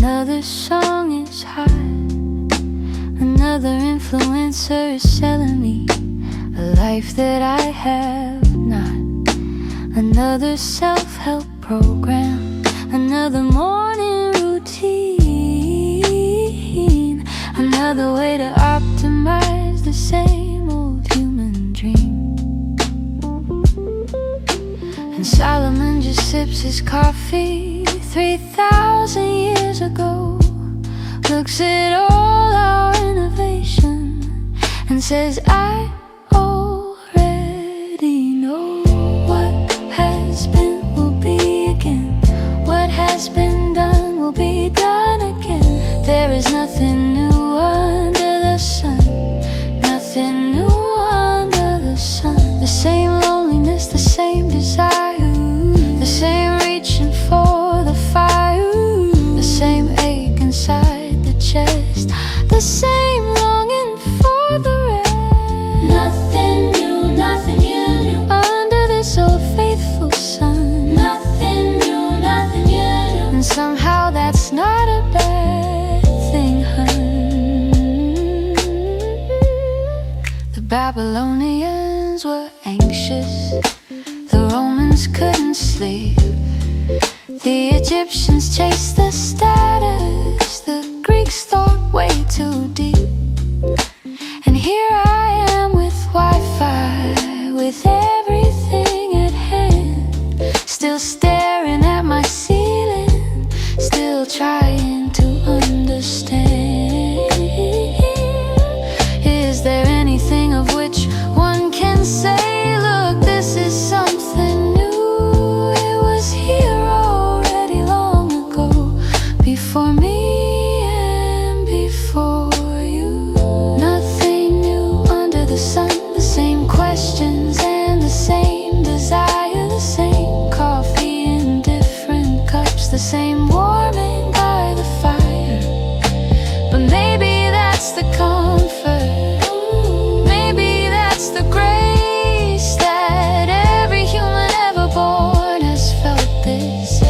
Another song is hot. Another influencer is selling me a life that I have not. Another self-help program. Another morning routine. Another way to optimize the same old human dream. And Solomon just sips his coffee 3,000 years ago. Looks at all our innovation and says, I already know. What has been will be again. What has been done will be done again. There is nothing new under the sun. Nothing new under the sun. The same loneliness, the same desire, the same reaching for the fire, the same ache inside the chest, the same longing for the rest. Nothing new, nothing new under this old faithful sun. Nothing new, nothing new. And somehow that's not a bad thing, hun. The Babylonians were anxious. The Romans couldn't sleep. The Egyptians chased the status. The Greeks thought way too deep. And here I am with Wi-Fi, with everything at hand, still staring at my ceiling, still trying to understand. Is there anything of which one can say, look, this is something new? It was here already long ago, before me and before you. Nothing new under the sun. The same questions and the same desire, the same coffee in different cups, the same warming by the fire. But maybe that's the comfort, maybe that's the grace, that every human ever born has felt this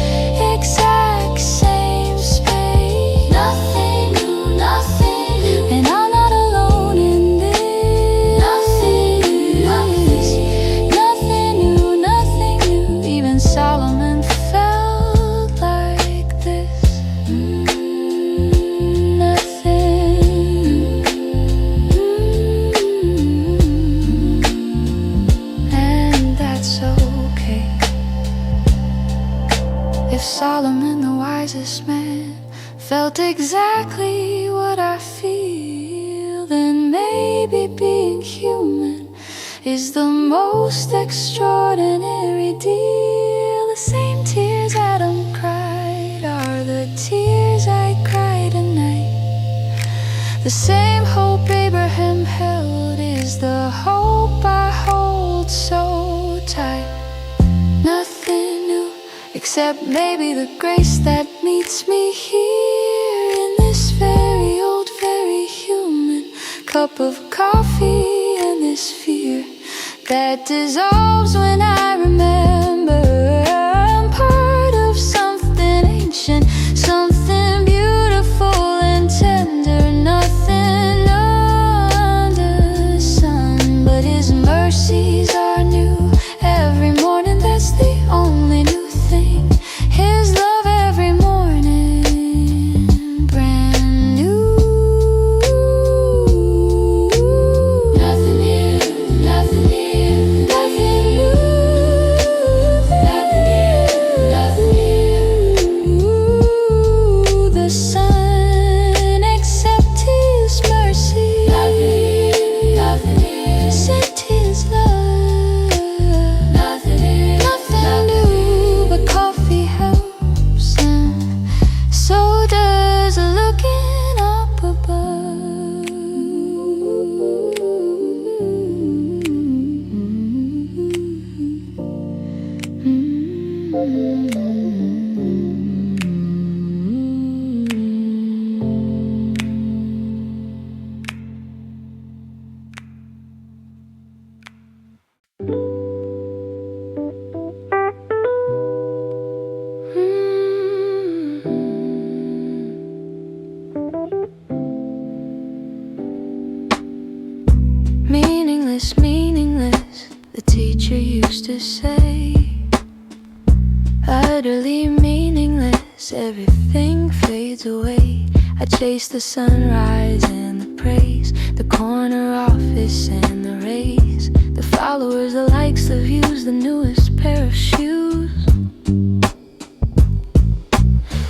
exact same space. Nothing new, nothing new, and I'm not alone in this. Nothing new, nothing new, nothing new. Even Solomon felt like this. And that's okay. If Solomon, the wisest man, felt exactly what I feel, then maybe being human is the most extraordinary deal. The same tears Adam cried are the tears I cry tonight. The same hope Abraham held is the hope I hold so tight. Nothing new, except maybe the grace that meets me here in this very old, very human cup of coffee, and this fear that dissolves when I remember I'm part of something ancient, something beautiful and tender. Nothing under the sun, but His mercies are new every morning. That's the only new thing. His love every morning, brand new. Nothing new, nothing new, nothing new, nothing new, nothing new. The sun, accept His mercy. Nothing new, accept His love. Nothing new, nothing new, but coffee helps, and so does looking up above. to say. Utterly meaningless, everything fades away. I chase the sunrise and the praise, the corner office and the raise, the followers, the likes, the views, the newest pair of shoes.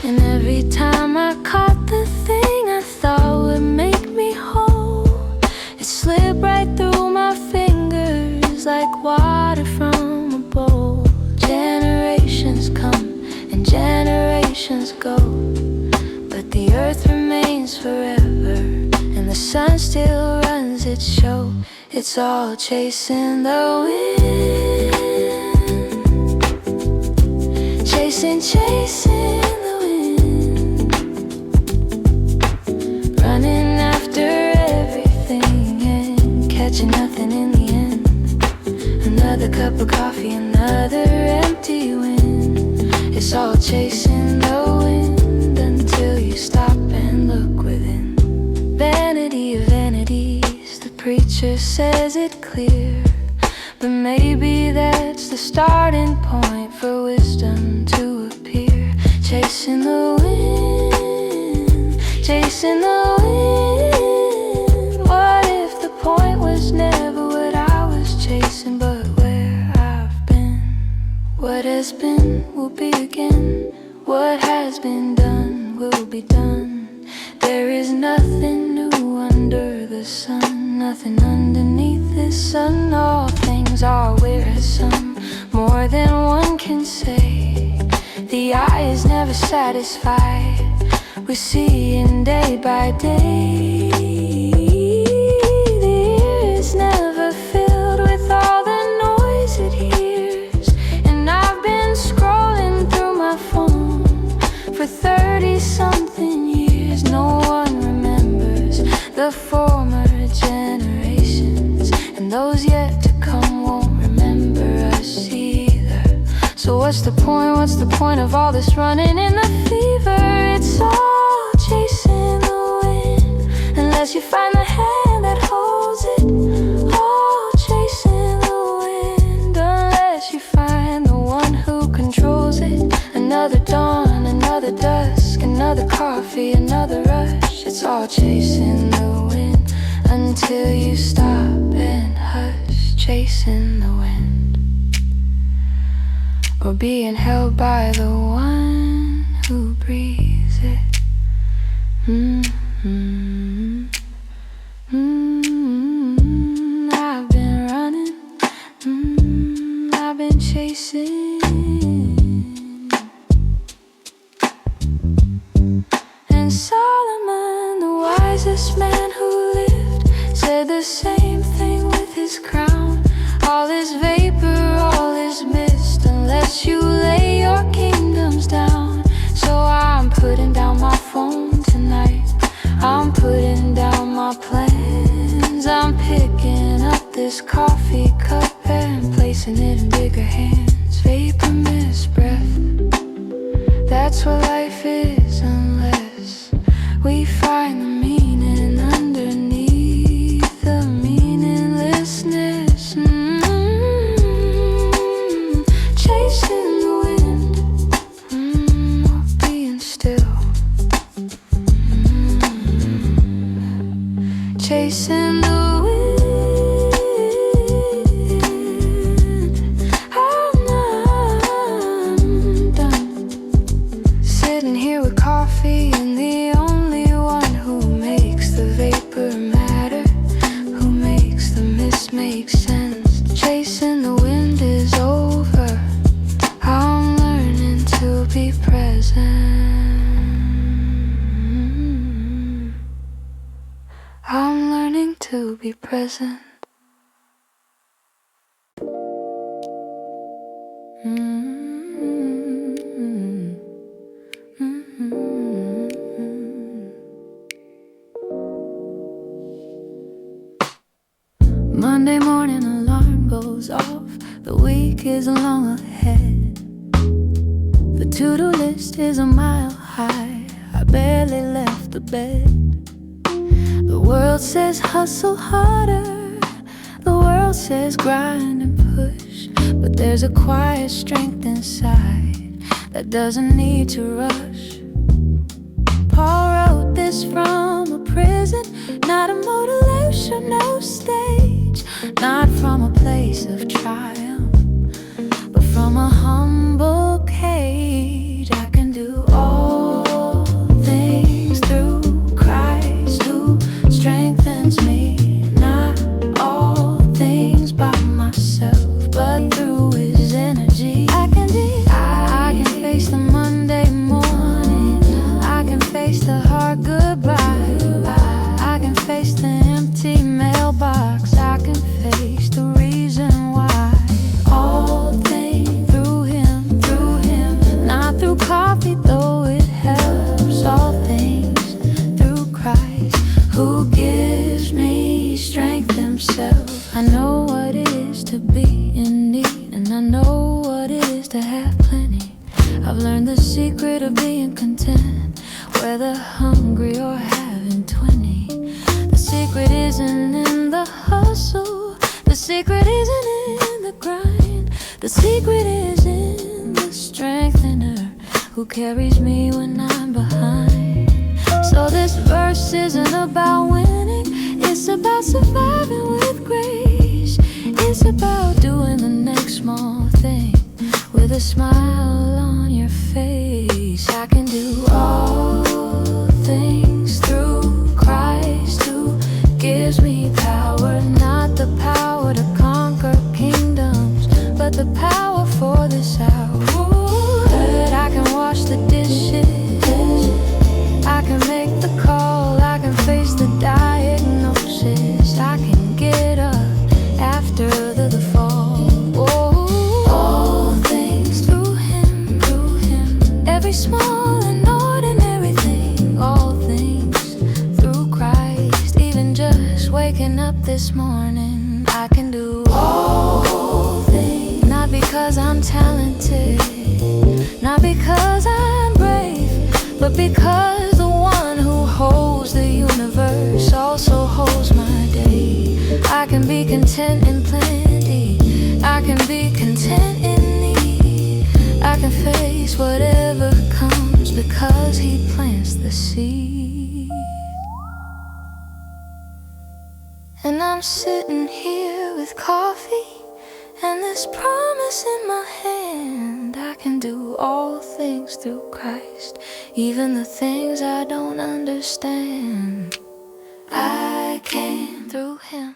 And every time I caught the thing I thought would make me whole, it slipped right through my fingers like water from a bowl. Generations come and generations go, but the earth remains forever, and the sun still runs its show. It's all chasing the wind, chasing the wind, running after everything and catching nothing in the end. Another cup of coffee, another empty wind. It's all chasing the wind until you stop and look within. Vanity of vanities, the preacher says it clear, but maybe that's the starting point for wisdom to appear. Chasing the wind, chasing the wind. What if the point was never what I was chasing, but where I've been? What has been will be again. What has been done will be done. There is nothing new under the sun, nothing underneath this sun. All things are wearisome, more than one can say. The eye is never satisfied, we see in day by day. The ear is never filled with all the noise it hears, and I've been scrolling through my phone for 30-something years. No one remembers the former generations, and those yet to come won't remember us either. So what's the point? What's the point of all this running in the fever? It's all chasing the wind, unless you find the hand that holds it. All chasing the wind, unless you find the one who controls it. Another dawn, another dusk, another coffee, another rush. It's all chasing the wind until you stop and hush. Chasing the wind, or being held by the one who breathes it. I've been running, I've been chasing. And Solomon, the wisest man who lived, said the same thing with his crown. All is vapor, all is mist, unless you lay your kingdoms down. So I'm putting down my phone tonight, I'm putting down my plans. I'm picking up this coffee cup and placing it in bigger hands. Vapor, mist, breath, that's what life is, unless we find the meaning underneath the meaninglessness. Chasing the wind, or being still. Chasing the wind, I'm done. Sitting here with coffee and the only one who makes the vapor matter, who makes the mist make sense. Chasing the wind is over, I'm learning to be present. I'm learning to be present. Monday morning alarm goes off, the week is long ahead. The to-do list is a mile high, I barely left the bed. The world says hustle harder, the world says grind and push, but there's a quiet strength inside that doesn't need to rush. Paul wrote this from a prison, not a motivation, no stage, not from a place of triumph, but from a humble cage. I can do all things through Christ who strengthens me. Not all things by myself, but through His energy. I can face the Monday morning. I can face the hard goodbye. I can face the empty mailbox. I can face the reason why. All things through Him, not through coffee, though it helps. All things through Christ who gives me strength Himself. I know what it is to be in need, and I know what it is to have plenty. I've learned the secret of being content, whether hungry or having 20. The secret isn't in the hustle, the secret isn't in the grind. The secret is in the strengthener who carries me when I'm behind. So this verse isn't about winning, it's about surviving with grace. It's about doing the next small thing with a smile on your face. I can do all things through Christ who gives me power. Not the power to conquer kingdoms, but the power for this hour. That I can wash the dishes, I can make the call, I can face the diagnosis. I can get up after the fall. All things through Him, every small and ordinary thing. All things through Christ, even just waking up this morning. I can do all things, not because I'm talented, not because I'm brave, but because the one who holds the universe also holds my day. I can be content in plenty, I can be content in need. I can face whatever comes because He plants the seed. And I'm sitting here with coffee and this promise in my hand. I can do all things through Christ, even the things I don't understand. I can through Him,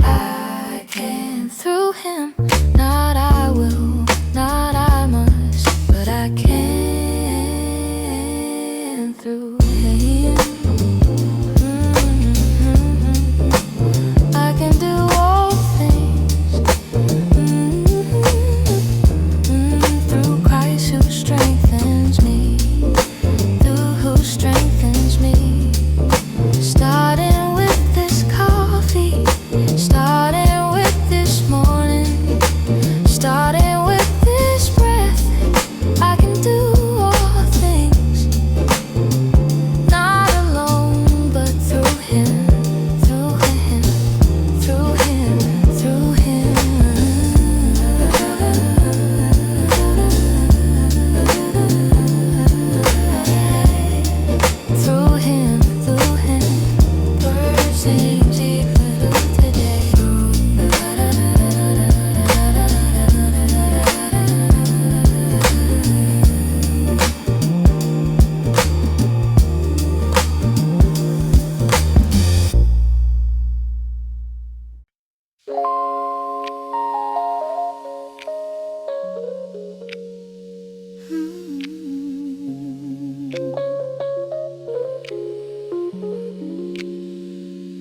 I can through Him. Not I will, not I must, but I can through Him. I can do all things through Christ who strengthens me, who strengthens me. Starting with this coffee, starting with this morning, starting with this breath. I can do all things, not alone, but through Him, through Him, through Him, through Him. Through Him, through Him. Words seem deeper today.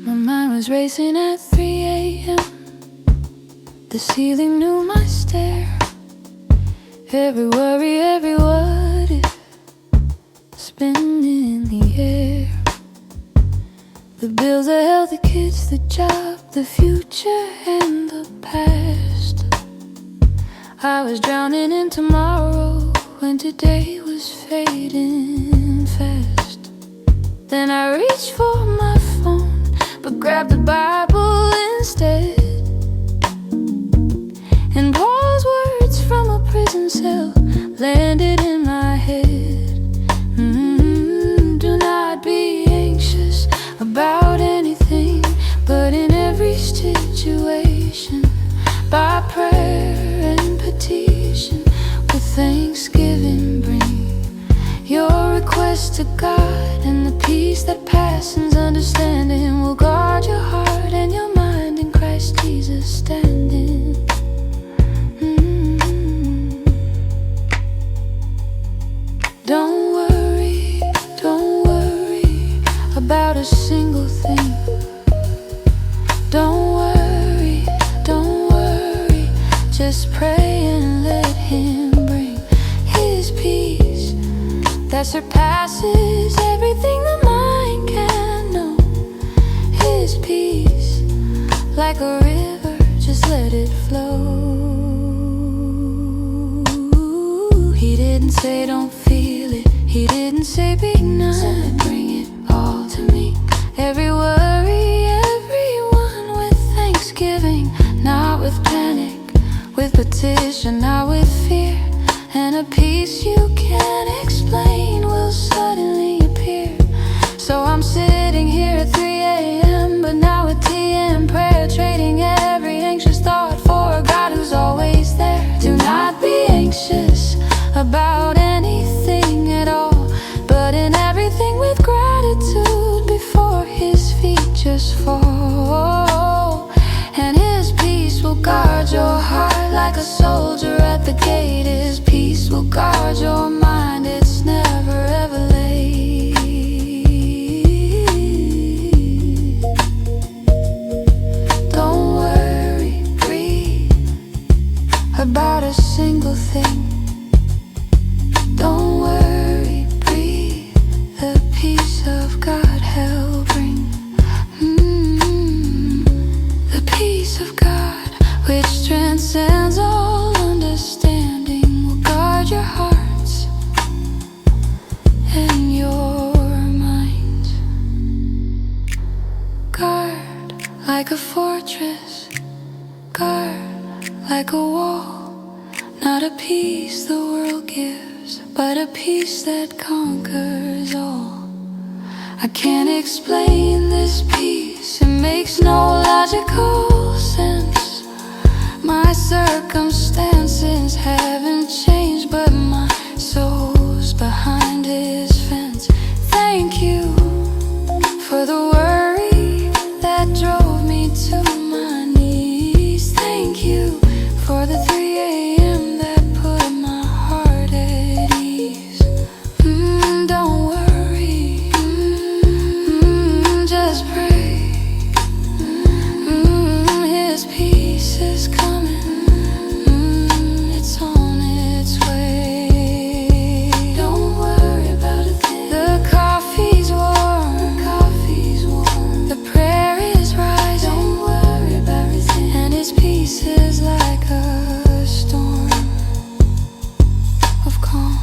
My mind was racing at 3 a.m. The ceiling knew my stare. Every worry, every what if, spinning in the air. The bills, the health, the kids, the job, the future and the past. I was drowning in tomorrow when today was fading fast. Then I reached for my phone, but grabbed the Bible instead and landed in my head. Do not be anxious about anything, but in every situation, by prayer and petition, with thanksgiving bring your request to God, and the peace that passes understanding will guard your heart and your mind in Christ Jesus standing. Don't worry about a single thing. Don't worry, just pray and let Him bring His peace that surpasses everything the mind can know. His peace, like a river, just let it flow. He didn't say don't feel it, He didn't say be none. Bring it all to me. Every worry, everyone, with thanksgiving, not with panic, with petition, not with fear, and a peace you can't explain will suddenly appear. So I'm sitting here at 3 a.m., but now with tea and prayer, trading every anxious thought for a God who's always there. Do not be anxious about anything at all, but in everything with gratitude before His feet just fall. And His peace will guard your heart like a soldier at the gate. His peace will guard your mind, it's never ever late. Don't worry, breathe about a single thing. Don't worry, breathe, the peace of God He'll bring. The peace of God, which transcends all understanding, will guard your hearts and your minds. Guard like a fortress, guard like a wall, not a peace the world gives, but a peace that conquers all. I can't explain this peace, it makes no logical sense. My circumstances haven't changed, but my soul's behind His fence. Thank you for the worry that drove me to my knees. Thank you for the 3 a.m. that put my heart at ease. Don't worry, just pray. His peace is coming, it's on its way. Don't worry about a thing. The coffee's warm, the prayer is rising. Don't worry about everything. And His peace is like a storm of calm.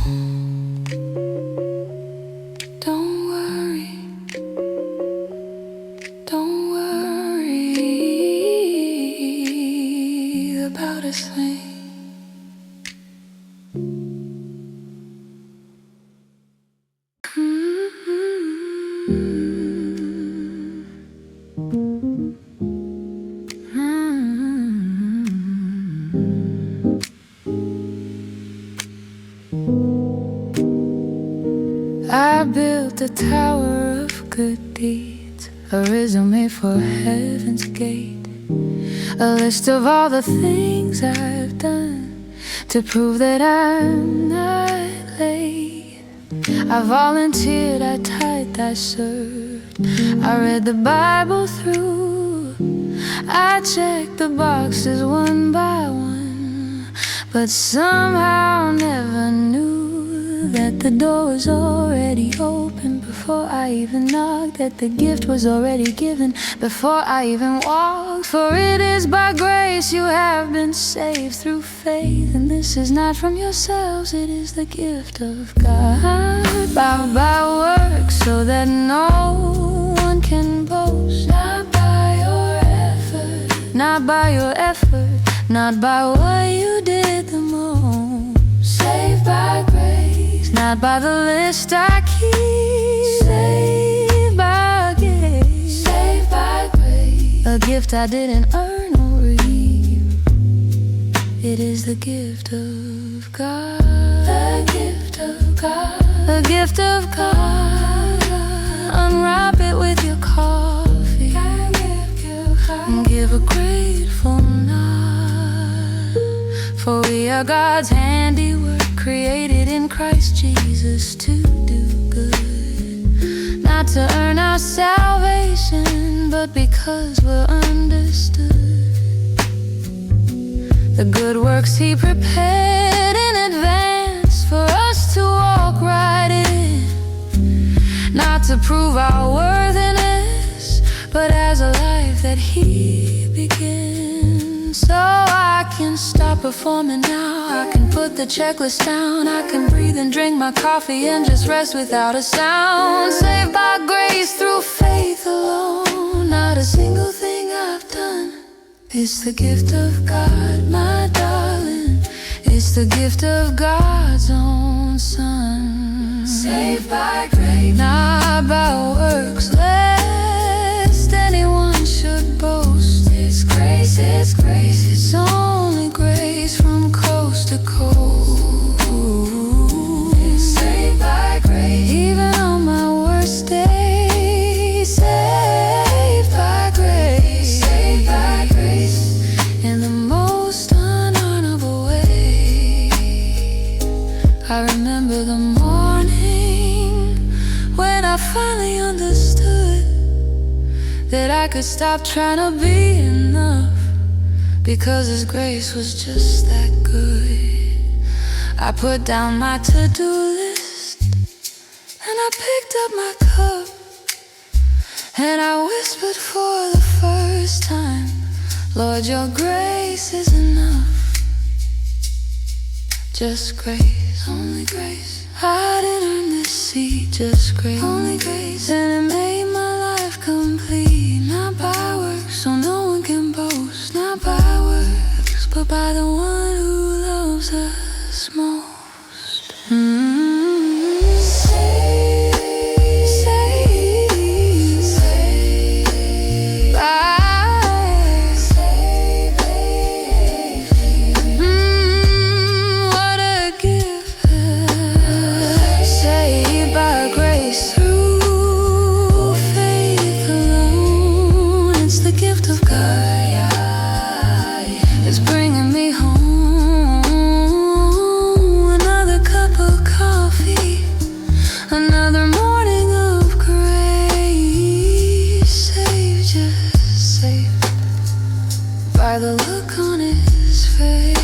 Don't worry about a thing. I built a tower of good deeds, a resume for heaven's gate, a list of all the things I've done to prove that I'm not late. I volunteered, I tithed, I served, I read the Bible through, I checked the boxes one by one, but somehow never knew that the door was already open before I even knocked, that the gift was already given before I even walked. For it is by grace you have been saved through faith, and this is not from yourselves, it is the gift of God. Not by works, so that no one can boast. Not by your effort, not by your effort, not by what you did the most. Saved by not by the list I keep. Saved by grace, saved by grace, a gift I didn't earn or reap. It is the gift of God, the gift of God, the gift of God. Unwrap it with your coffee and give a grateful nod. For we are God's handiwork, created in Christ Jesus to do good, not to earn our salvation, but because we're understood. The good works He prepared in advance for us to walk right in, not to prove our worthiness, but as a life that He began. So I can stop performing now, I can put the checklist down, I can breathe and drink my coffee and just rest without a sound. Saved by grace through faith alone, not a single thing I've done. It's the gift of God, my darling, it's the gift of God's own Son. Saved by grace, not by works, lest anyone should boast. It's grace, it's grace, it's only grace from coast to coast. It's saved by grace, even on my worst day. Saved by grace, saved by grace, in the most unhonorable way. I remember the morning when I finally understood that I could stop trying to be enough, because His grace was just that good. I put down my to-do list and I picked up my cup, and I whispered for the first time, Lord, your grace is enough. Just grace, only grace. I didn't earn this seat, just grace, only grace. And it made my life complete, not by works, so no one can boast. Not by works, but by the one who loves us most. By the look on His face.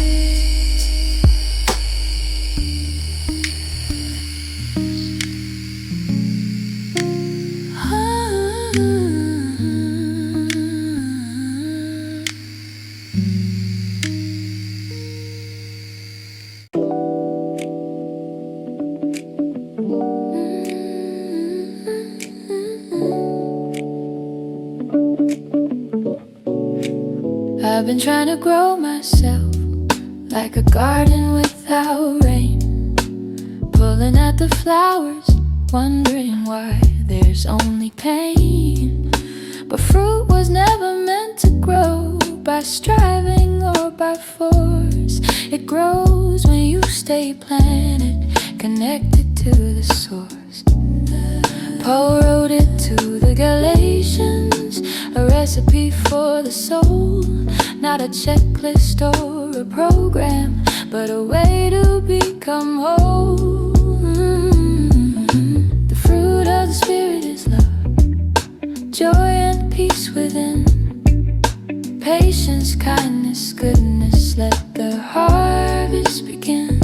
I've been trying to grow myself like a garden without rain, pulling at the flowers, wondering why there's only pain. But fruit was never meant to grow by striving or by force. It grows when you stay planted, connected to the source. Paul wrote it to the Galatians, a recipe for the soul, not a checklist or a program, but a way to become whole. The fruit of the Spirit is love, joy and peace within, patience, kindness, goodness, let the harvest begin.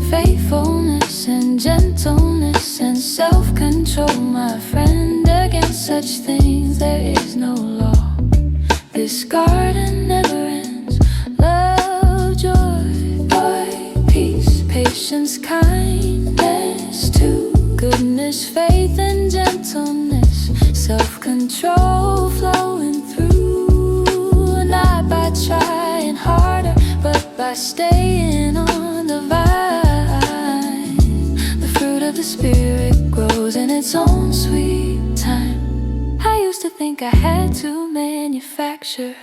Faithfulness and gentleness and self-control, my friend, against such things there is no law. This garden never ends. Love, joy, peace, patience, kindness, too. Goodness, faith, and gentleness, self-control flowing through. Not by trying harder, but by staying on the vine. in its own sweet time. I used to think I had to manufacture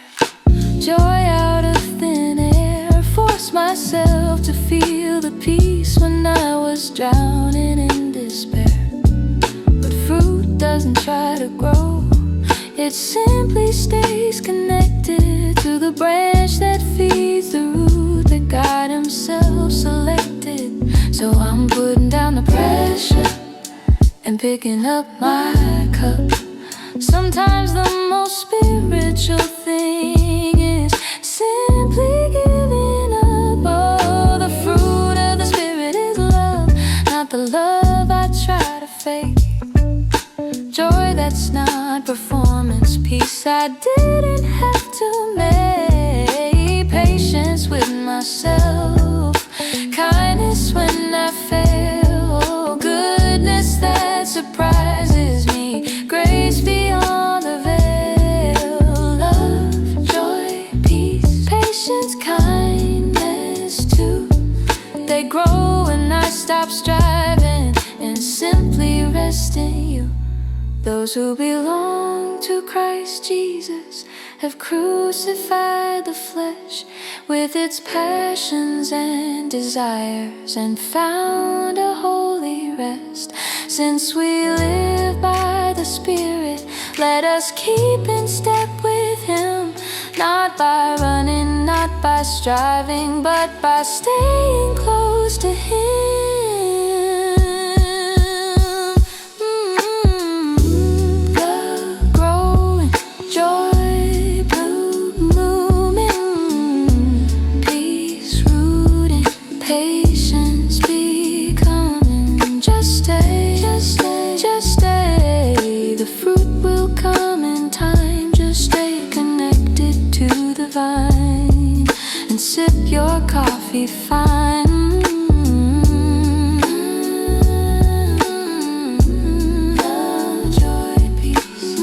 joy out of thin air, force myself to feel the peace when I was drowning in despair. But fruit doesn't try to grow, it simply stays connected to the branch that feeds the root that God Himself selected. So I'm putting down the pressure and picking up my cup. Sometimes the most spiritual thing is simply giving up. Oh, the fruit of the Spirit is love, not the love I try to fake. Joy that's not performance, peace I didn't have to make, patience with myself, kindness when I fail, goodness that surprises me, grace beyond the veil, love, joy, peace, patience, kindness too. They grow when I stop striving and simply rest in You. Those who belong to Christ Jesus have crucified the flesh with its passions and desires and found a holy rest. Since we live by the Spirit, let us keep in step with Him, not by running, not by striving, but by staying close to Him. And sip your coffee fine. Love, joy, peace,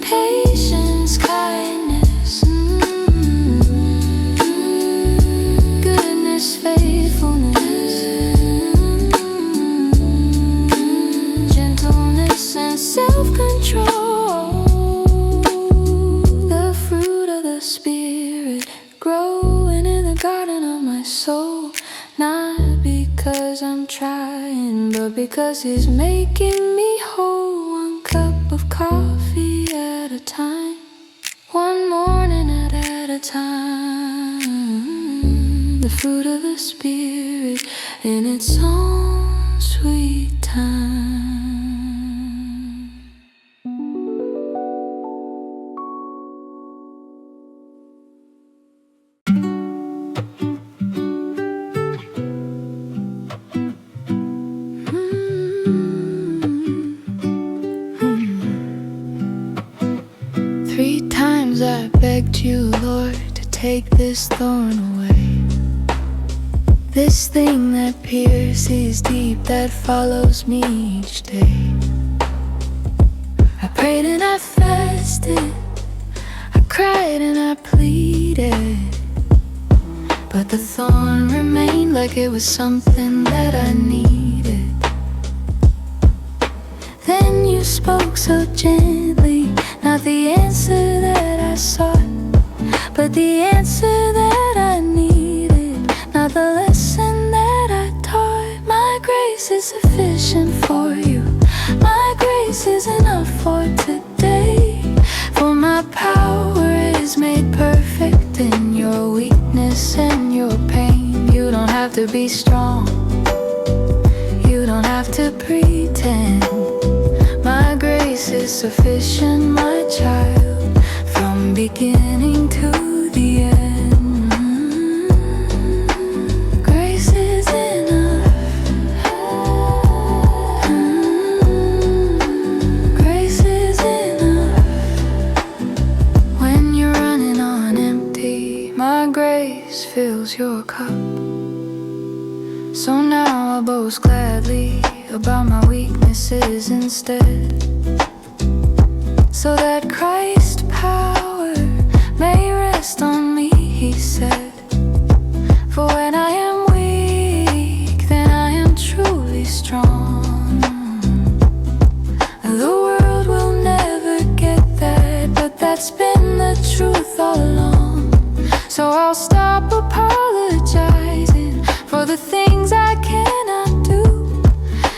patience, kindness, goodness, faithfulness, gentleness and self-control. Spirit growing in the garden of my soul, not because I'm trying, but because He's making me whole. One cup of coffee at a time, one morning at a time. The fruit of the Spirit in its own sweet time. 3 times I begged You, Lord, to take this thorn away, this thing that pierces deep, that follows me each day. I prayed and I fasted, I cried and I pleaded, but the thorn remained like it was something that I needed. Then You spoke so gently, not the answer that I sought, but the answer that I needed, not the lesson that I taught. My grace is sufficient for You, my grace is enough for today, for my power is made perfect in Your weakness and Your pain. You don't have to be strong, You don't have to pretend. My grace is sufficient, my child, from beginning to the end. Grace is enough. Grace is enough. When you're running on empty, my grace fills your cup. So now I boast gladly about my weaknesses instead, so that Christ's power may rest on me, He said. For when I am weak, then I am truly strong. The world will never get that, but that's been the truth all along. So I'll stop apologizing for the things I cannot do,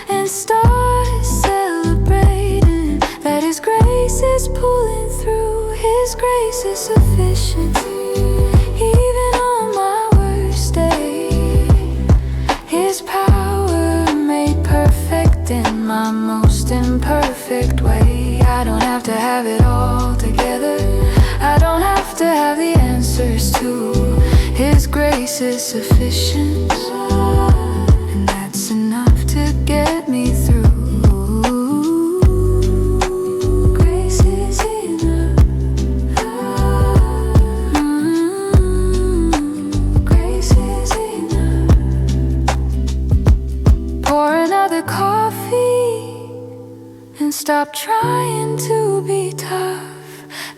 and start celebrating that His grace is pulling through. His grace is sufficient, even on my worst day. His power made perfect in my most imperfect way. I don't have to have it all together, I don't have to have the answers to. His grace is sufficient, and that's enough to get me through. Grace is enough. Grace is enough. Pour another coffee and stop trying to be tough.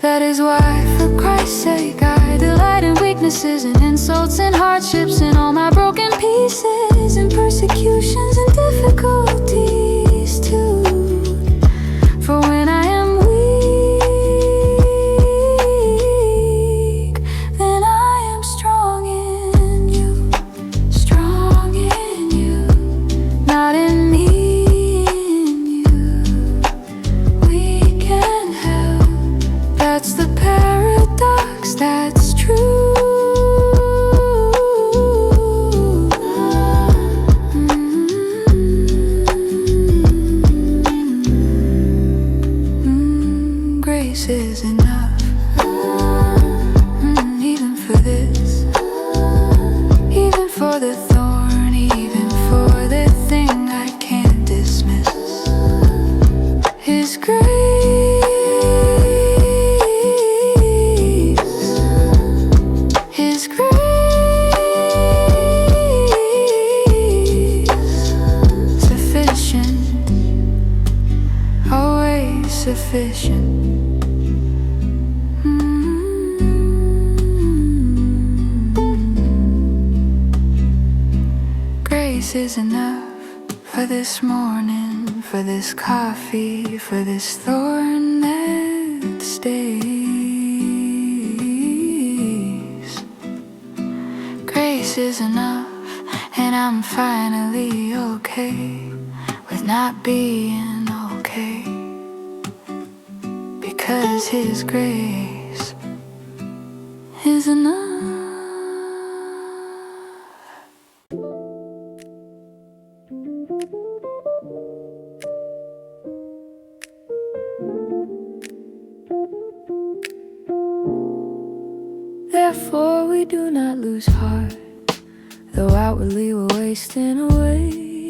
That is why, for Christ's sake, I delight in weaknesses and insults and hardships and all my broken pieces and persecutions and difficulties too. For when I am weak, then I am strong in you, strong in you, not in me. That's the paradox, that's true. Grace is enough, even for this, even for the thorn, even for the thing I can't dismiss. His grace, sufficient. Grace is enough for this morning, for this coffee, for this thorn that stays. Grace is enough, and I'm finally okay with not being okay. Because His grace is enough. Therefore we do not lose heart, though outwardly we're wasting away,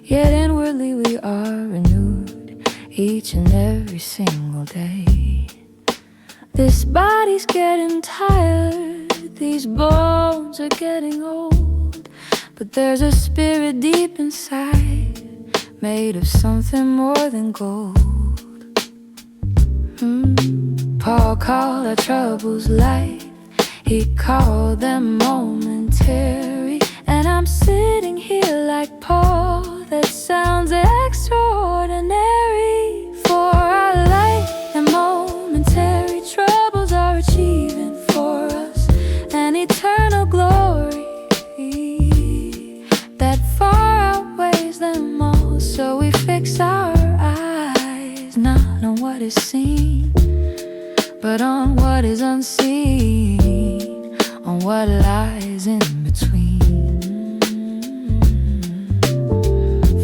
yet inwardly we are renewed each and every single day. This body's getting tired, these bones are getting old, but there's a spirit deep inside, made of something more than gold. Paul called our troubles light, he called them momentary, and I'm sitting here like Paul. That sounds extraordinary, for our light and momentary troubles are achieving for us an eternal glory that far outweighs them all. So we fix our eyes not on what is seen, but on what is unseen, on what lies in between.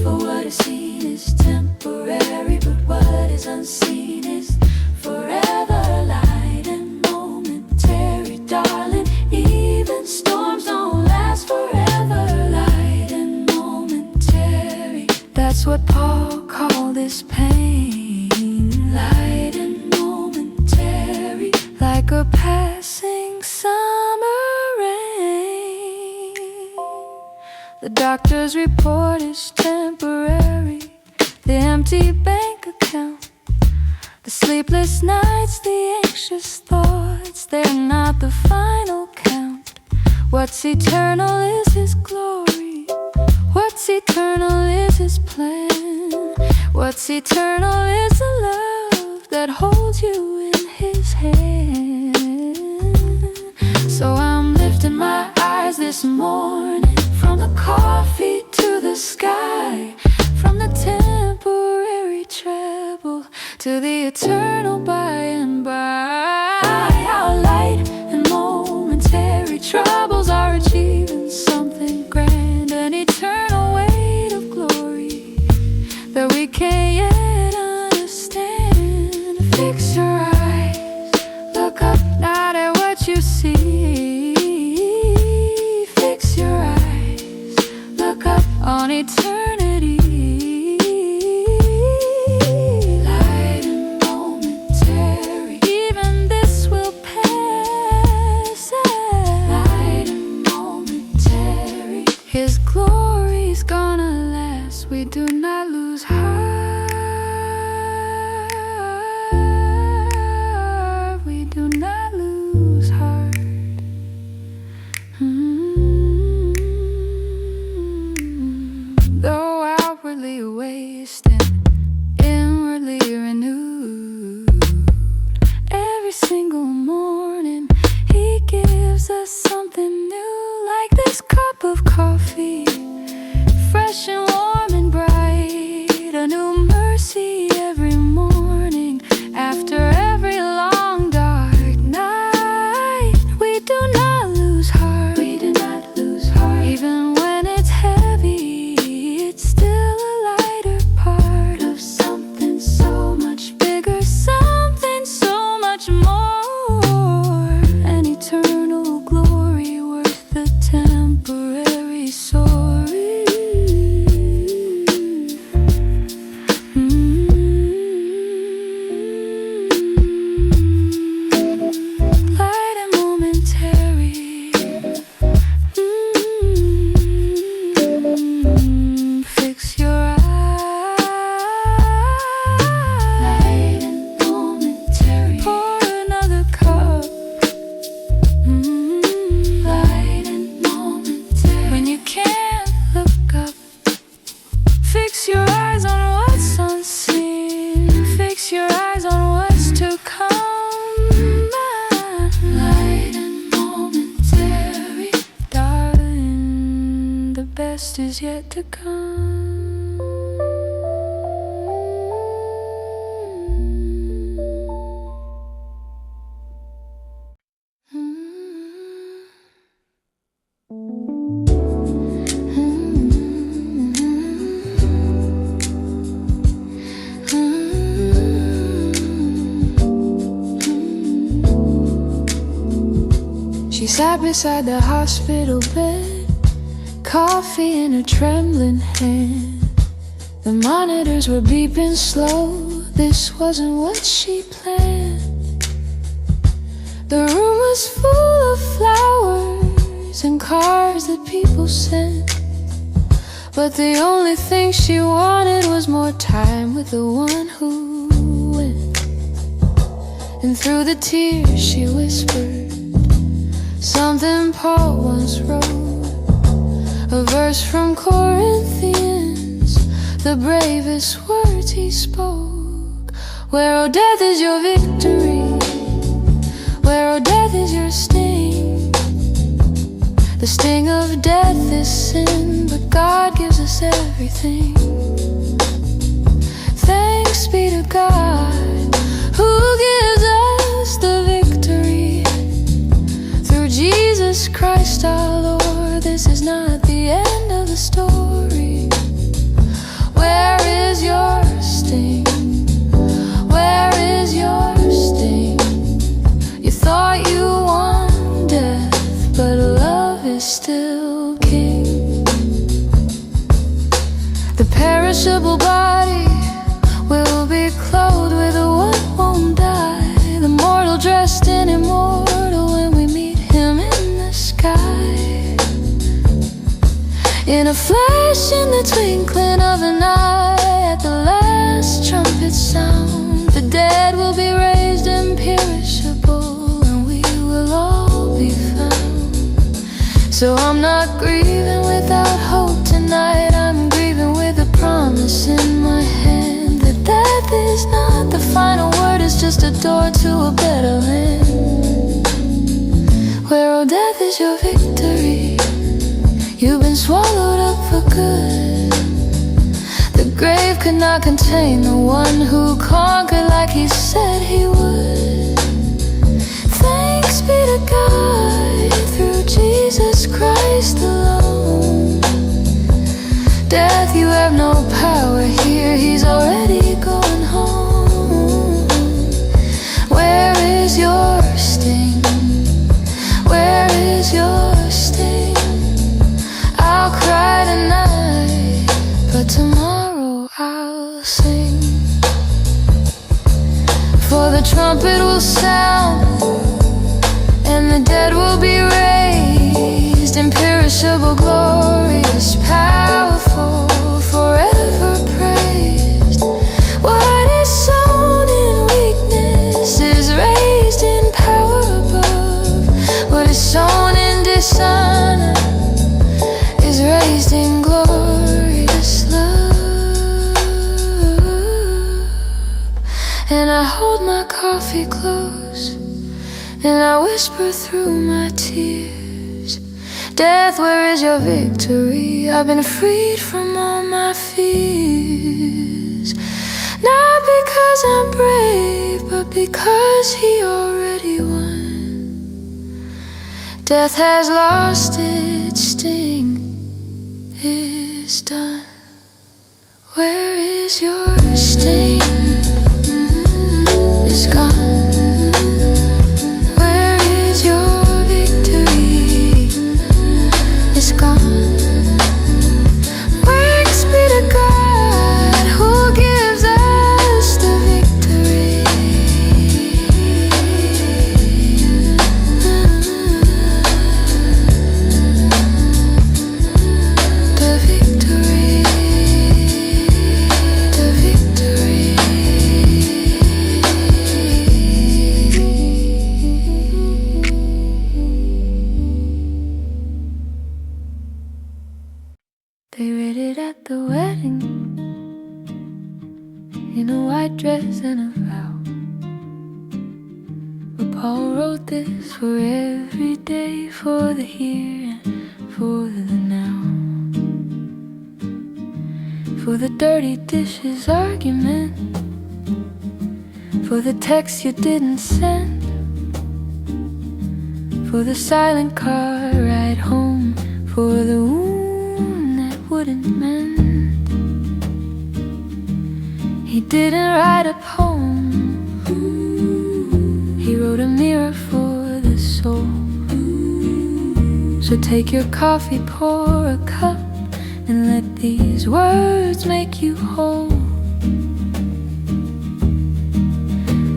For what is seen is temporary, but what is unseen is forever. Light and momentary, darling, even storms don't last forever. Light and momentary, that's what Paul called this pain. Light and momentary, like a passing summer rain. The doctor's report is temporary, the empty bank account, the sleepless nights, the anxious thoughts, they're not the final count. What's eternal is His glory, What's eternal is His plan. What's eternal is the love that holds you in His hand. So I'm lifting my eyes this morning, from the coffee to the sky, from the temporary treble to the eternal by and by. Our light and momentary troubles are achieving something grand, an eternal weight of glory that we can't yet understand. Fix your eyes, look up, not at what you see. Fix your eyes, look up on eternity. Light and momentary, even this will pass. Light and momentary, His glory's gonna last. We do not lose heart. We do not lose heart. Though outwardly wasted, inwardly renewed, every single morning He gives us something new, like this cup of coffee, fresh and warm and bright, a new mercy every morning after every long dark night. We do not lose heart. We do not lose heart. Even when it's heavy, it's still a lighter part of something so much bigger, something so much more, an eternal glory worth the temporary sorry. Light and momentary. Fix your eyes. Light and momentary. Pour another cup. Light and momentary. When you can't look up, fix your eyes on what's unseen. Fix your eyes on what's to come. Light and momentary. Darling, the best is yet to come. She sat beside the hospital bed, coffee in her trembling hand. The monitors were beeping slow. This wasn't what she planned. The room was full of flowers and cards that people sent, but the only thing she wanted was more time with the one who went. And through the tears she whispered something Paul once wrote, a verse from Corinthians, the bravest words he spoke. Where, oh, death is your victory, where, oh, death is your sting. The sting of death is sin, but God gives us everything. Thanks be to God who gives us the victory through Jesus Christ our Lord. This is not the end of the story. Where is your sting? Where is your sting? You thought you won death, but love is still king. The perishable body will be clothed with what won't die, the mortal dressed in immortal when we meet Him in the sky. In a flash, in the twinkling of an eye, at the last trumpet sound, the dead will be raised imperishable, and we will all be found. So I'm not grieving without hope tonight. verse in my hand, that death is not the final word, it's just a door to a better land, where oh death is your victory. You've been swallowed up for good. The grave could not contain the one who conquered like he said he would. Thanks be to God through Jesus Christ alone. Death, you have no power here, he's already going home. Where is your sting? Where is your sting? I'll cry tonight, but tomorrow I'll sing. For the trumpet will sound, and the dead will be raised, imperishable, glorious, powerful, forever praised. What is sown in weakness is raised in power above. What is sown in dishonor is raised in glorious love. And I hold my coffee close, and I whisper through my tears, death, where is your victory? I've been freed from all my fears, not because I'm brave, but because he already won. Death has lost its sting, it's done. Where is your sting? It's gone. It's gone. Thanks be to God who gives us the victory. The victory. The victory. They read it at the wedding, in a white dress and a vow. But Paul wrote this for every day, for the here and for the now. For the dirty dishes argument, for the text you didn't send, for the silent car ride home, for the wound that wouldn't mend. He didn't write a poem, he wrote a mirror for the soul. So take your coffee, pour a cup, and let these words make you whole.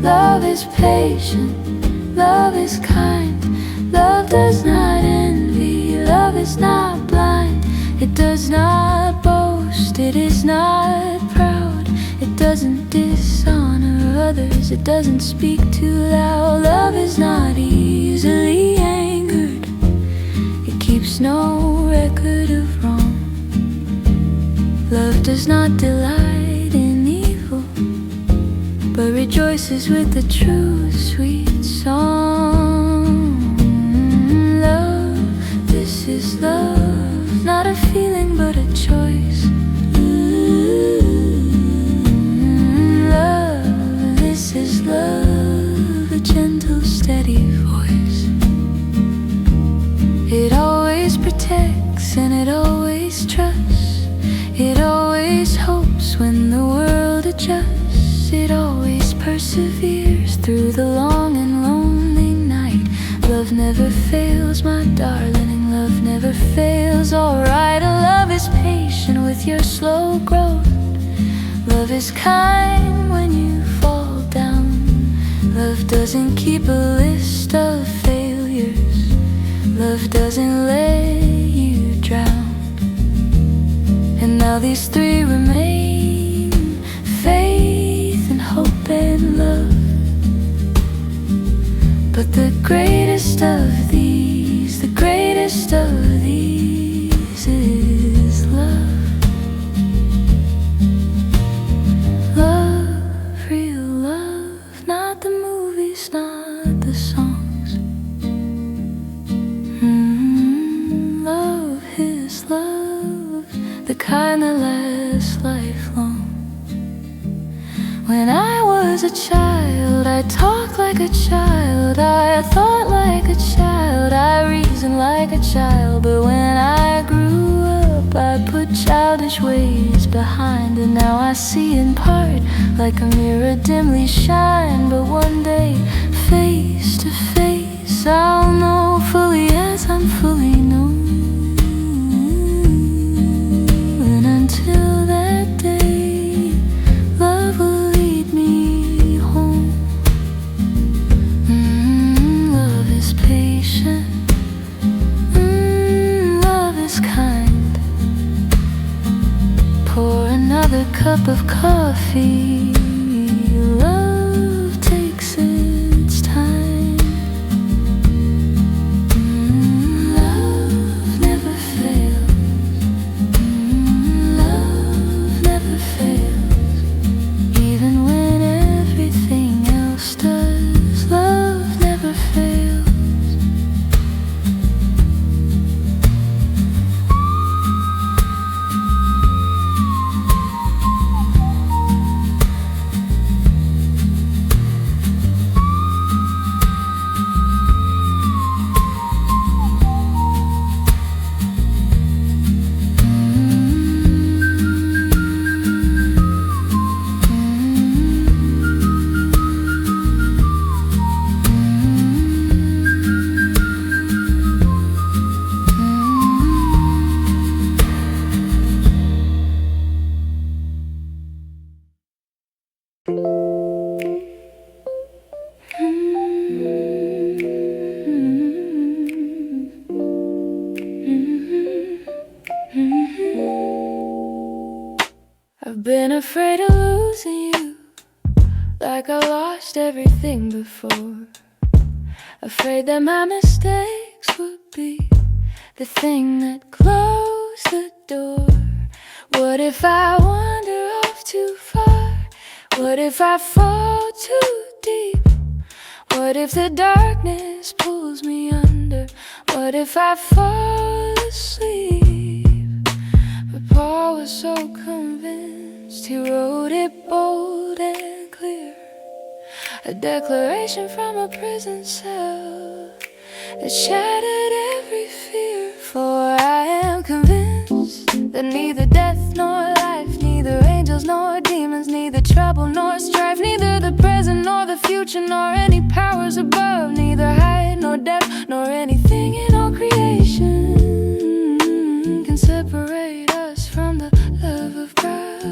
Love is patient, love is kind, love does not envy, love is not blind. It does not boast, it is not proud, it doesn't dishonor others, it doesn't speak too loud. Love is not easily angered, it keeps no record of wrong. Love does not delight in evil, but rejoices with the true sweet song. Love, this is love, not a feeling but a choice. Love, this is love, a gentle, steady voice. It always protects and it always trusts. It always hopes when the world adjusts. It always perseveres through the long and lonely night. Love never fails, my darling, and love never fails. Alright, love is patient with your slow growth. Love is kind when you fall down. Love doesn't keep a list of failures. Love doesn't let you drown. And now these three remain: faith and hope and love. But the greatest of these, the greatest of these is love. When I was a child, I talked like a child, I thought like a child, I reasoned like a child. But when I grew up, I put childish ways behind, and now I see in part, like a mirror dimly shine. But one day, face to face, I'll know fully as I'm fully known. And until that day, love will lead me home. Love is patient, love is kind. Pour another cup of coffee. Love takes its time. Love never fails. Love never fails. Even when everything else does, love never fails. I've been afraid of losing you, like I lost everything before. Afraid that my mistakes would be the thing that closed the door. What if I wander off too far? What if I fall too deep? What if the darkness pulls me under? What if I fall asleep? But Paul was so convinced, he wrote it bold and clear, a declaration from a prison cell that shattered every fear. For I am convinced that neither death nor life, neither angels nor demons, neither trouble nor strife, neither the present nor the future, nor any powers above, neither height nor depth, nor anything in all creation can separate us from the love of God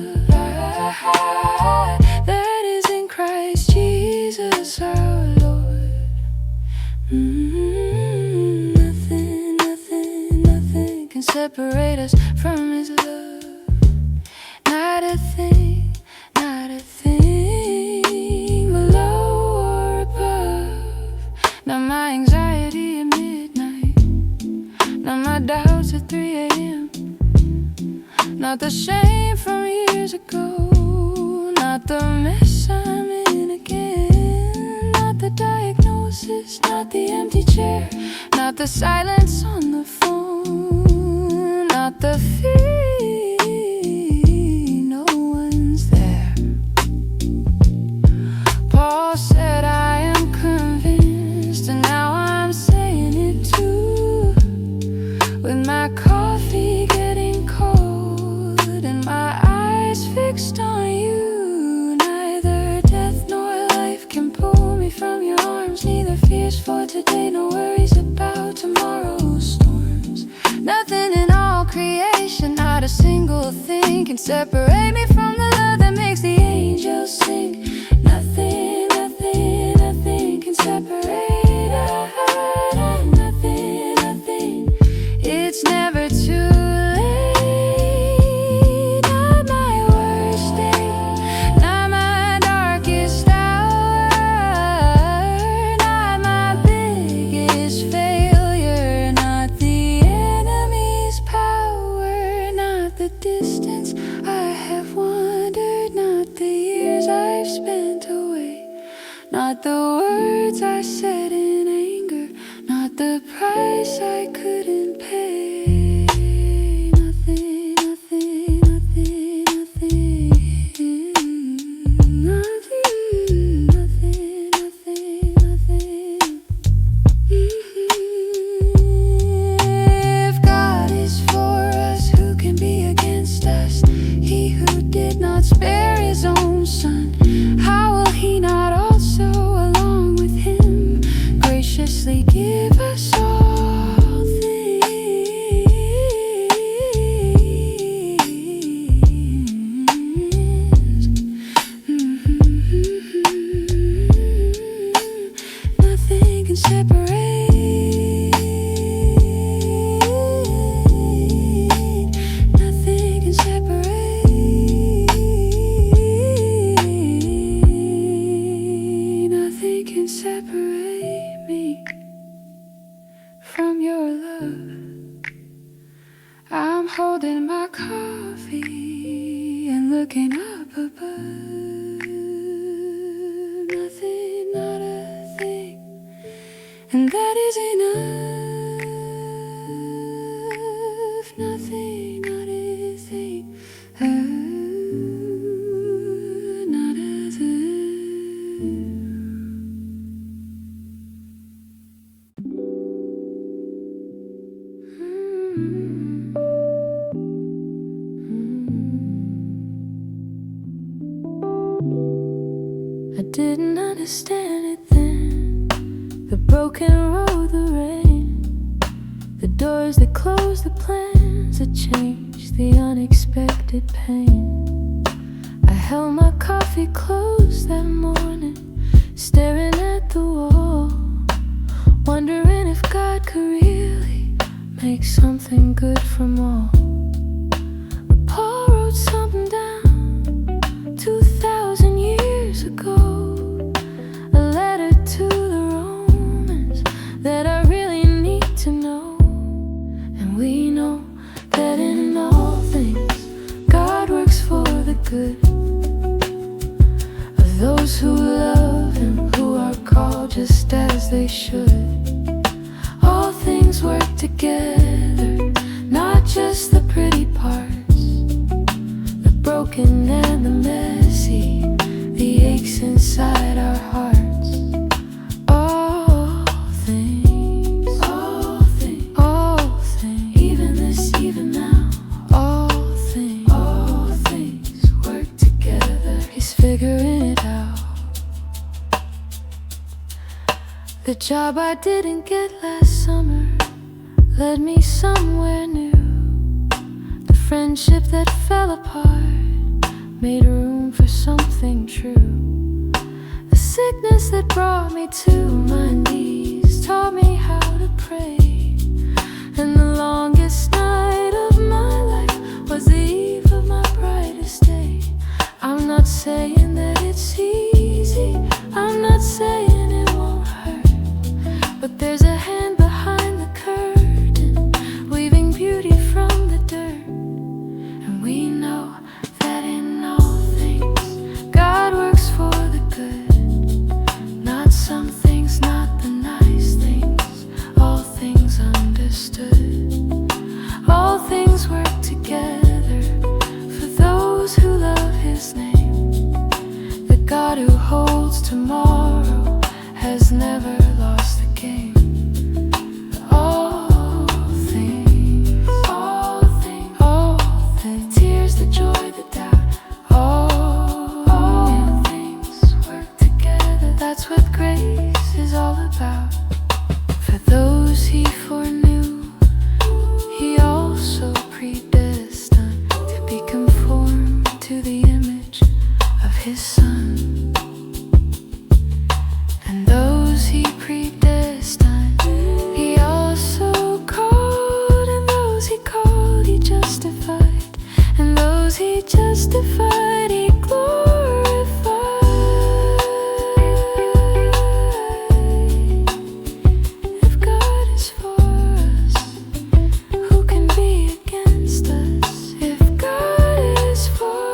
that is in Christ Jesus our Lord. Nothing, nothing, nothing can separate us from His love. Not a thing, not a thing below or above. Not my anxiety at midnight, not my doubts at 3 a.m., not the shame from years ago, not the mess I'm in again, not the diagnosis, not the empty chair, not the silence on the phone, not the fear no one's there. Paul said I am convinced, and now I'm saying it too, with my coffee getting cold and my eyes fixed on you. Neither death nor life can pull me from your arms, neither fears for today, no worries about tomorrow's storms. Nothing in all creation, not a single thing can separate me from the love that makes the angels sing. Nothing, nothing, nothing can separate us. Nothing, nothing, it's never too late. Not my worst day, not my darkest hour, not my biggest failure, not the enemy's power, not the distance I have wandered, not the years I've spent away, not the words I said in anger, not the price I couldn't pay. Nothing, nothing, nothing, nothing. I didn't understand it then. The broken road, the rain, the doors that closed, the plans that changed, the unexpected pain. I held my coffee close that morning, staring at the wall, wondering if God could really make something good from all. But Paul wrote something down 2,000 years ago, a letter to the Romans that I really need to know. And we know that in all things God works for the good of those who love Him, who are called just as they should. All things work together, not just the pretty parts, the broken and the messy, the aches inside our hearts. All things, even this, even now, all things work together. He's figuring it out. The job I didn't get last summer led me somewhere new. The friendship that fell apart made room for something true. The sickness that brought me to my knees taught me how to pray. And the longest night of my life was the eve of my brightest day. I'm not saying that it's easy, I'm not saying it won't hurt, but there's a hand behind the curtain, weaving beauty from the dirt. And we know that in all things God works for the good, not some things, not the nice things, all things understood. All things work together for those who love His name. The God who holds tomorrow has never lost the game. All things, the tears, the joy, the doubt, all things work together. That's what grace is all about. For those He foreknew, He also predestined to be conformed to the image of His Son. And those He predestined, He also called. And those He called, He justified. And those He justified, He glorified. If God is for us, who can be against us? If God is for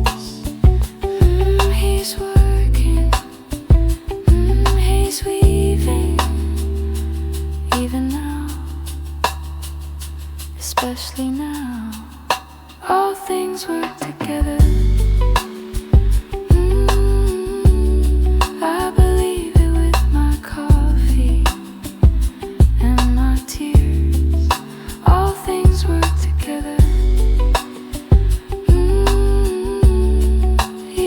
us, He's working, He's weaving, even now, especially now. All things work together. I believe it with my coffee and my tears. All things work together.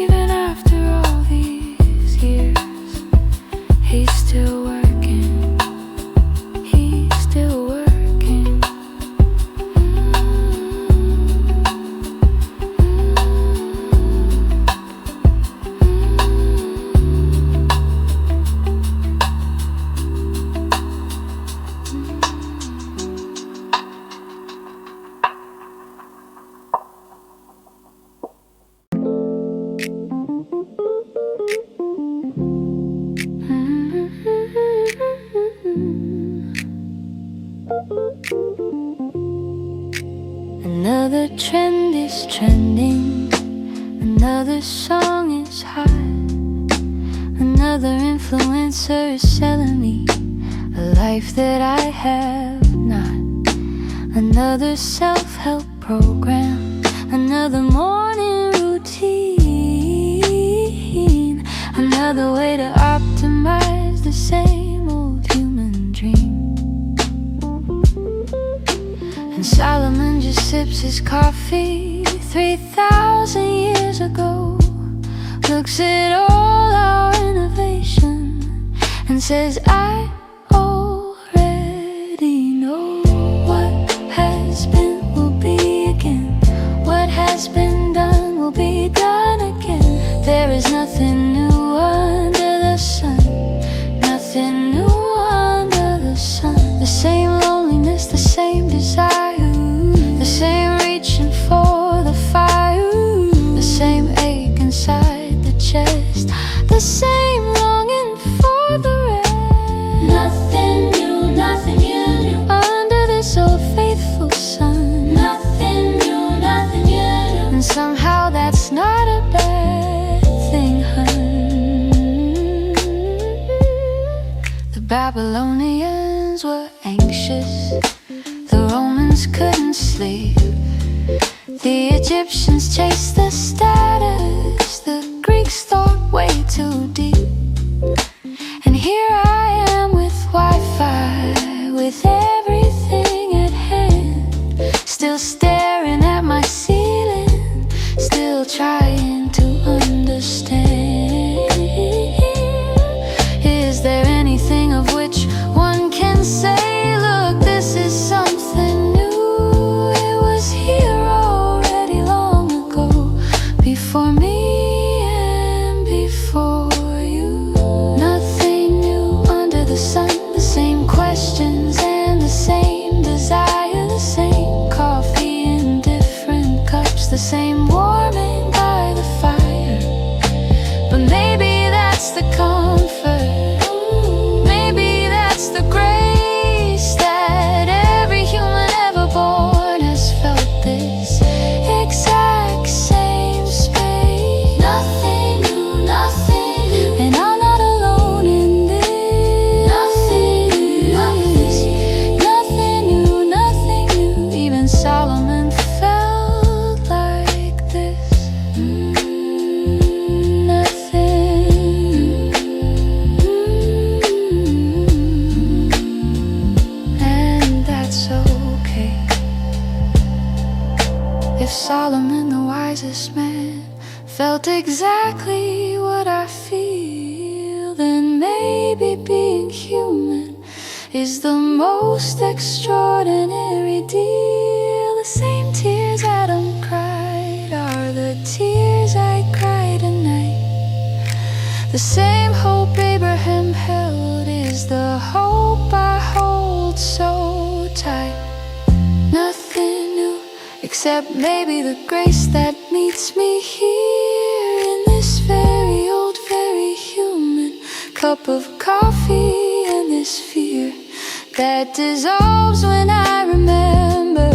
Even after all these years, He's still working. He's still working. Another trend is trending, another song is hot, another influencer is selling me a life that I have not. Another self-help program, another morning routine, another way to optimize the same old human dream. And Solomon just sips his coffee 3,000 years ago, looks at all our innovation and says, I already know what has been will be again. What has been done will be done again. There is nothing new under the sun, nothing new under the sun. The same loneliness, the same desire, the same reaching for the fire, the same ache inside the chest, the same longing for the rest. Nothing new, nothing new under this old faithful sun. Nothing new, nothing new. And somehow that's not a bad thing, hun. The Babylonians were anxious, the Romans couldn't sleep, the Egyptians chased the status, the Greeks thought way too deep. And here I am with Wi-Fi, with everything at hand, still staring at my ceiling, still trying to understand. Is there anything of which one can say, look, this is something new? It was here already long ago, before me and before you. Nothing new under the sun, the same questions and the same desire, the same coffee in different cups, the same warming by the fire. But maybe that's the comfort, maybe that's the grace, that every human ever born has felt this exact same space. Nothing new, nothing new, and I'm not alone in this. Nothing new, nothing new, nothing new. Even Solomon felt like this. Nothing, and that's okay. If Solomon, the wisest man, felt exactly what I feel, then maybe being human is the most extraordinary deal. The same tears Adam cried are the tears I cry tonight. The same hope Abraham held is the hope I hold so tight. Nothing new, except maybe the grace that meets me here in this very old, very human cup of coffee, and this fear that dissolves when I remember